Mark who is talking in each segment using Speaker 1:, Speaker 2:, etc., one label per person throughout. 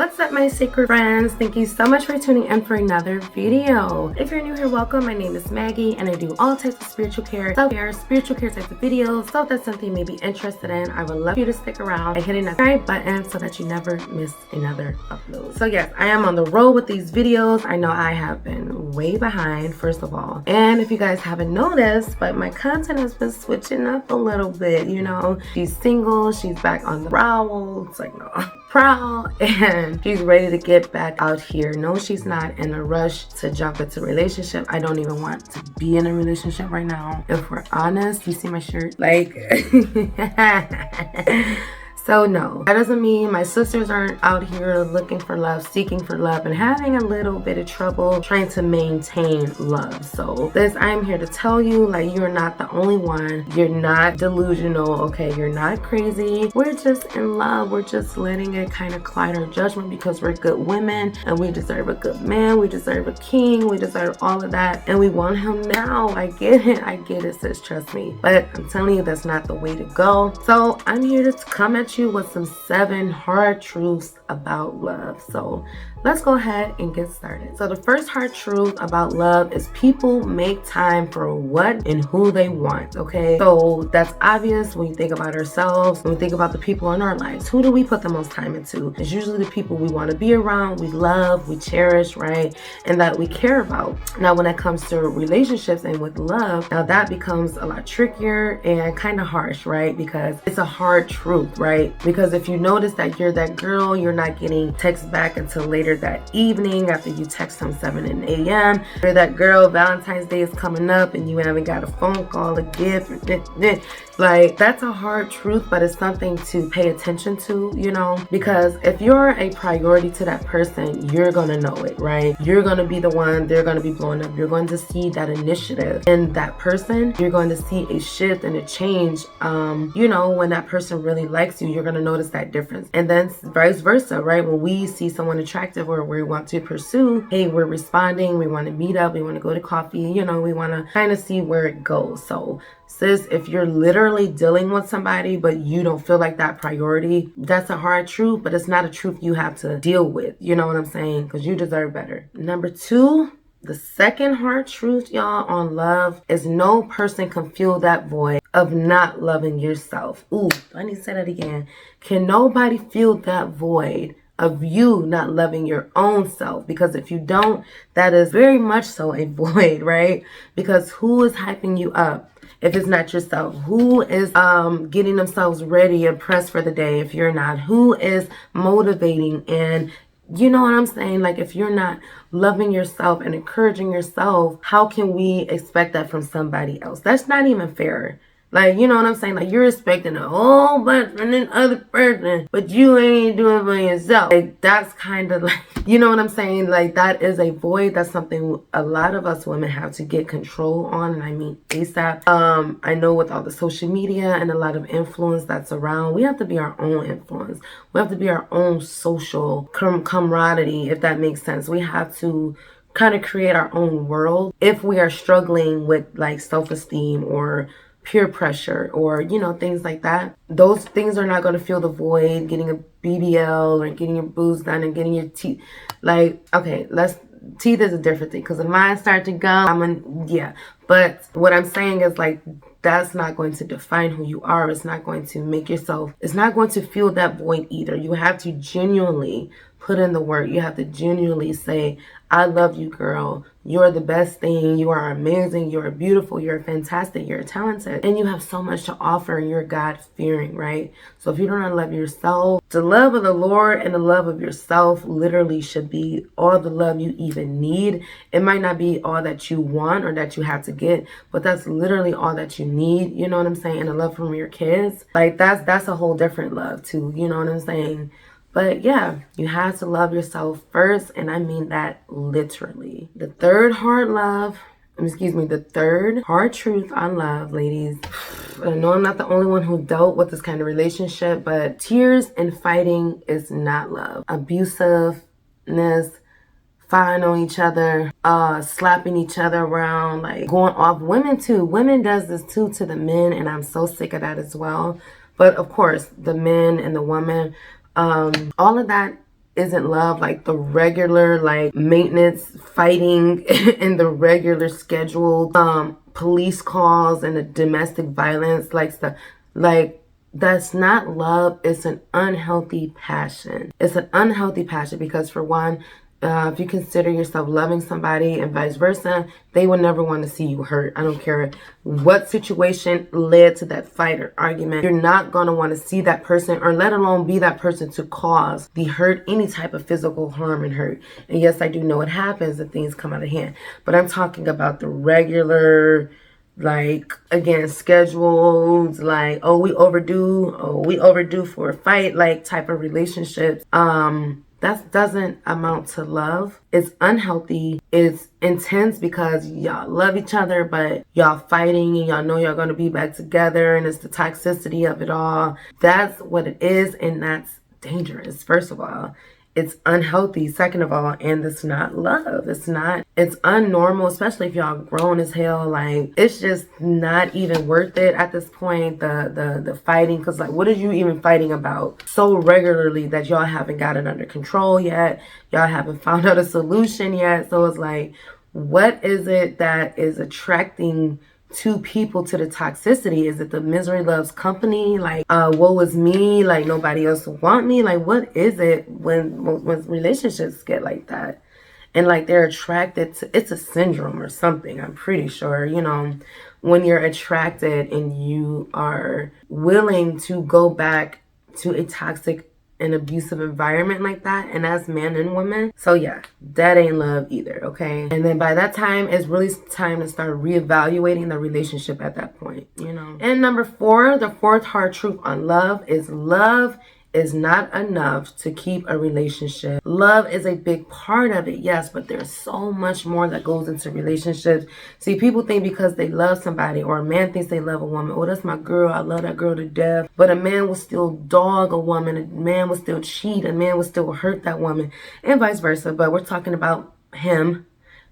Speaker 1: What's up, my sacred friends? Thank you so much for tuning in for another video. If you're new here, welcome. My name is Maggie and I do all types of spiritual care, self-care, spiritual care types of videos. So if that's something you may be interested in, I would love you to stick around and hitting that subscribe button so that you never miss another upload. So yes, I am on the road with these videos. I know I have been way behind, first of all. And if you guys haven't noticed, but my content has been switching up a little bit, you know. She's single, she's back on the prowl. It's like, no. Proud, and she's ready to get back out here. No, she's not in a rush to jump into a relationship. I don't even want to be in a relationship right now. If we're honest, you see my shirt? Like, so no, that doesn't mean my sisters aren't out here looking for love, seeking for love, and having a little bit of trouble trying to maintain love. So this, I'm here to tell you, like, you're not the only one. You're not delusional, okay? You're not crazy. We're just in love. We're just letting it kind of cloud our judgment because we're good women and we deserve a good man. We deserve a king. We deserve all of that. And we want him now. I get it, sis, trust me. But I'm telling you, that's not the way to go. So I'm here to come at you with some 7 hard truths about love. So let's go ahead and get started. So the first hard truth about love is people make time for what and who they want, okay? So that's obvious when you think about ourselves, when we think about the people in our lives. Who do we put the most time into? It's usually the people we want to be around, we love, we cherish, right? And that we care about. Now, when it comes to relationships and with love, now that becomes a lot trickier and kind of harsh, right? Because it's a hard truth, right? Because if you notice that you're that girl, you're not getting texts back until later that evening after you text them 7 a.m. You're that girl, Valentine's Day is coming up and you haven't got a phone call, a gift, like, that's a hard truth, but it's something to pay attention to, you know, because if you're a priority to that person, you're gonna know it, right? You're gonna be the one, they're gonna be blowing up. You're going to see that initiative in that person. You're going to see a shift and a change. You know, when that person really likes you, you're gonna notice that difference. And then vice versa, right? When we see someone attractive or we want to pursue, hey, we're responding, we want to meet up, we want to go to coffee, you know, we want to kind of see where it goes. So sis, if you're literally dealing with somebody but you don't feel like that priority, that's a hard truth, but it's not a truth you have to deal with. You know what I'm saying? Because you deserve better. Number 2, the second hard truth, y'all, on love is no person can fill that void of not loving yourself. Ooh, I need to say that again. Can nobody fill that void of you not loving your own self? Because if you don't, that is very much so a void, right? Because who is hyping you up if it's not yourself? Who is getting themselves ready and pressed for the day if you're not? Who is motivating? And you know what I'm saying? Like, if you're not loving yourself and encouraging yourself, how can we expect that from somebody else? That's not even fair. Like, you know what I'm saying? Like, you're expecting a whole bunch from an other person, but you ain't doing it for yourself. Like, that's kind of like, you know what I'm saying? Like, that is a void. That's something a lot of us women have to get control on. And I mean, ASAP. I know with all the social media and a lot of influence that's around, we have to be our own influence. We have to be our own social camaraderie, if that makes sense. We have to kind of create our own world if we are struggling with like self-esteem or peer pressure or, you know, things like that. Those things are not going to fill the void. Getting a BBL or getting your boobs done and getting your teeth, like, okay, teeth is a different thing, because if mine start to gum, yeah. But what I'm saying is, like, that's not going to define who you are. It's not going to make yourself, it's not going to fill that void either. You have to genuinely put in the work. You have to genuinely say, I love you, girl. You're the best thing. You are amazing. You're beautiful. You're fantastic. You're talented. And you have so much to offer. You're God-fearing, right? So if you don't love yourself, the love of the Lord and the love of yourself literally should be all the love you even need. It might not be all that you want or that you have to get, but that's literally all that you need. You know what I'm saying? And the love from your kids. Like, that's a whole different love too. You know what I'm saying? But yeah, you have to love yourself first, and I mean that literally. The third hard truth on love, ladies. I know I'm not the only one who dealt with this kind of relationship, but tears and fighting is not love. Abusiveness, fighting on each other, slapping each other around, like going off. Women too. Women does this too to the men, and I'm so sick of that as well. But of course, the men and the women, all of that isn't love, like the regular like maintenance fighting and the regular scheduled police calls and the domestic violence like stuff, like that's not love. It's an unhealthy passion. It's an unhealthy passion because, for one, if you consider yourself loving somebody and vice versa, they will never want to see you hurt. I don't care what situation led to that fight or argument. You're not going to want to see that person, or let alone be that person to cause the hurt, any type of physical harm and hurt. And yes, I do know it happens and things come out of hand. But I'm talking about the regular, like, again, scheduled, like, oh, we overdue for a fight, like, type of relationships. That doesn't amount to love. It's unhealthy. It's intense because y'all love each other, but y'all fighting and y'all know y'all gonna be back together, and it's the toxicity of it all. That's what it is, and that's dangerous, first of all. It's unhealthy, second of all, and it's not love. It's unnormal, especially if y'all grown as hell. Like, it's just not even worth it at this point, the fighting, because, like, what are you even fighting about so regularly that y'all haven't got it under control yet? Y'all haven't found out a solution yet. So it's like, what is it that is attracting two people to the toxicity? Is it the misery loves company? Like, woe is me, like nobody else will want me? Like, what is it when relationships get like that? And like they're attracted to, it's a syndrome or something, I'm pretty sure, you know, when you're attracted and you are willing to go back to a toxic an abusive environment like that, and as men and women. So yeah, that ain't love either, okay? And then by that time, it's really time to start reevaluating the relationship at that point, you know? And number 4, the fourth hard truth on love is not enough to keep a relationship. Love is a big part of it, yes, but there's so much more that goes into relationships. See, people think because they love somebody, or a man thinks they love a woman, oh, that's my girl, I love that girl to death. But a man will still dog a woman, a man will still cheat, a man will still hurt that woman, and vice versa. But we're talking about him,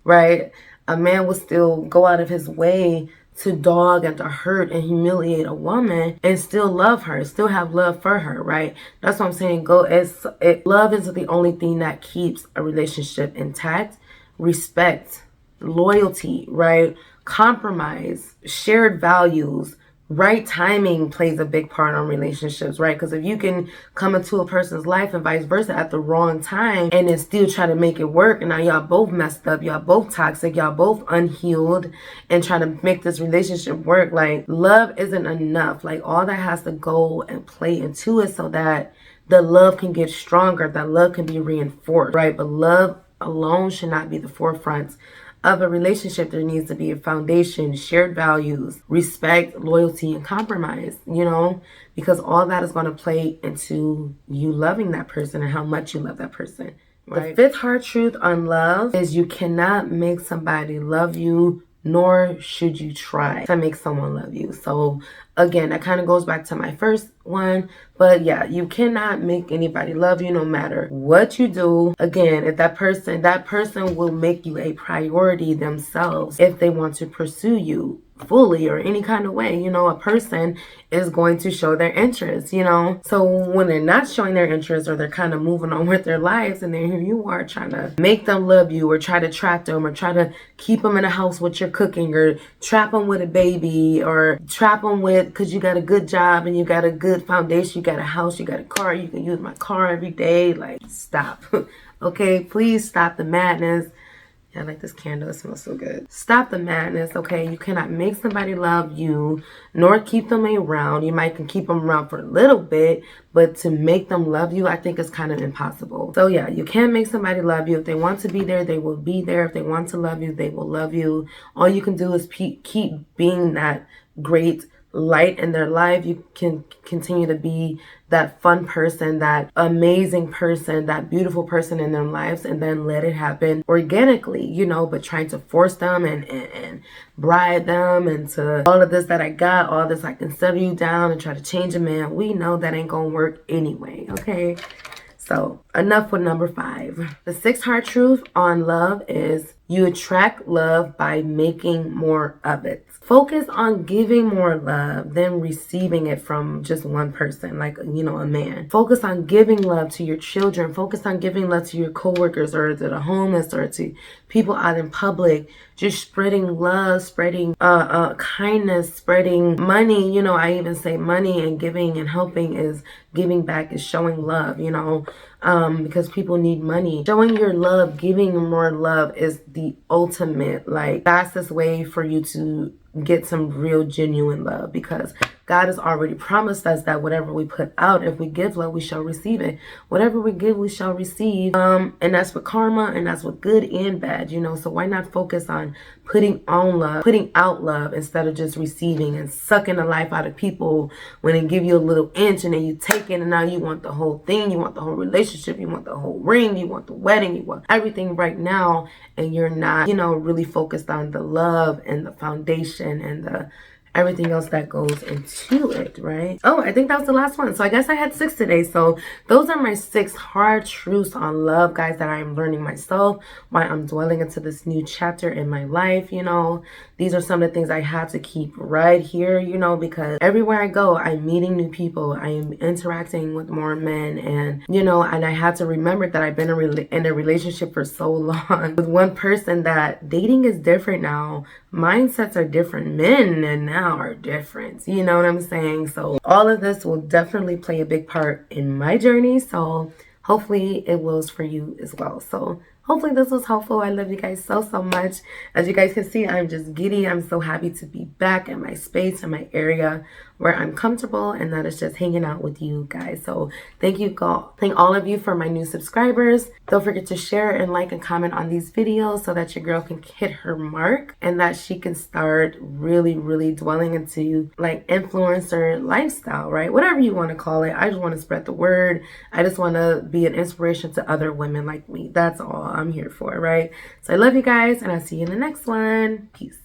Speaker 1: right? A man will still go out of his way to dog and to hurt and humiliate a woman and still love her, still have love for her, right? That's what I'm saying. Love isn't the only thing that keeps a relationship intact. Respect, loyalty, right? Compromise, shared values, right timing plays a big part on relationships, right? Because if you can come into a person's life and vice versa at the wrong time and then still try to make it work, and now y'all both messed up, y'all both toxic, y'all both unhealed, and try to make this relationship work, like, love isn't enough. Like, all that has to go and play into it so that the love can get stronger, that love can be reinforced, right? But love alone should not be the forefront of a relationship. There needs to be a foundation, shared values, respect, loyalty, and compromise, you know, because all that is going to play into you loving that person and how much you love that person, right? The fifth hard truth on love is you cannot make somebody love you, nor should you try to make someone love you. So again, that kind of goes back to my first one, but yeah, you cannot make anybody love you no matter what you do. Again, if that person will make you a priority themselves if they want to pursue you fully or any kind of way. You know, a person is going to show their interest, you know. So when they're not showing their interest, or they're kind of moving on with their lives, and then here you are trying to make them love you, or try to trap them, or try to keep them in a house with your cooking, or trap them with a baby, or trap them with, because you got a good job and you got a good foundation, you got a house, you got a car, you can use my car every day. Like, stop. Okay, please stop the madness. Yeah, I like this candle. It smells so good. Stop the madness, okay? You cannot make somebody love you, nor keep them around. You might can keep them around for a little bit, but to make them love you, I think is kind of impossible. So yeah, you can't make somebody love you. If they want to be there, they will be there. If they want to love you, they will love you. All you can do is keep being that great light in their life. You can continue to be that fun person, that amazing person, that beautiful person in their lives, and then let it happen organically, you know. But trying to force them and bribe them into all of this that I got, all this I can settle you down and try to change a man, we know that ain't gonna work anyway, okay? So enough with number 5. The sixth hard truth on love is You attract love by making more of it. Focus on giving more love than receiving it from just one person, like, you know, a man. Focus on giving love to your children. Focus on giving love to your coworkers or to the homeless or to people out in public. Just spreading love, spreading kindness, spreading money. You know, I even say money and giving and helping is giving back, is showing love, you know, because people need money. Showing your love, giving more love is the ultimate, like, fastest way for you to get some real genuine love, because God has already promised us that whatever we put out, if we give love, we shall receive it. Whatever we give, we shall receive. And that's with karma, and that's with good and bad, you know. So why not focus on putting out love instead of just receiving and sucking the life out of people when they give you a little inch and then you take it and now you want the whole thing, you want the whole relationship, you want the whole ring, you want the wedding, you want everything right now, and you're not, you know, really focused on the love and the foundation and the everything else that goes into it, right? Oh, I think that was the last one. So I guess I had 6 today. So those are my 6 hard truths on love, guys, that I am learning myself, why I'm dwelling into this new chapter in my life, you know. These are some of the things I have to keep right here, you know, because everywhere I go, I'm meeting new people. I am interacting with more men, and, you know, and I had to remember that I've been in a relationship for so long with one person, that dating is different now. Mindsets are different. Men and now are different. You know what I'm saying? So all of this will definitely play a big part in my journey. So hopefully it will for you as well. So hopefully this was helpful. I love you guys so, so much. As you guys can see, I'm just giddy. I'm so happy to be back in my space, in my area where I'm comfortable, and that is just hanging out with you guys. So thank all of you for my new subscribers. Don't forget to share and like and comment on these videos so that your girl can hit her mark and that she can start really, really dwelling into like influencer lifestyle, right? Whatever you want to call it. I just want to spread the word. I just want to be an inspiration to other women like me. That's all I'm here for, right? So I love you guys, and I'll see you in the next one. Peace.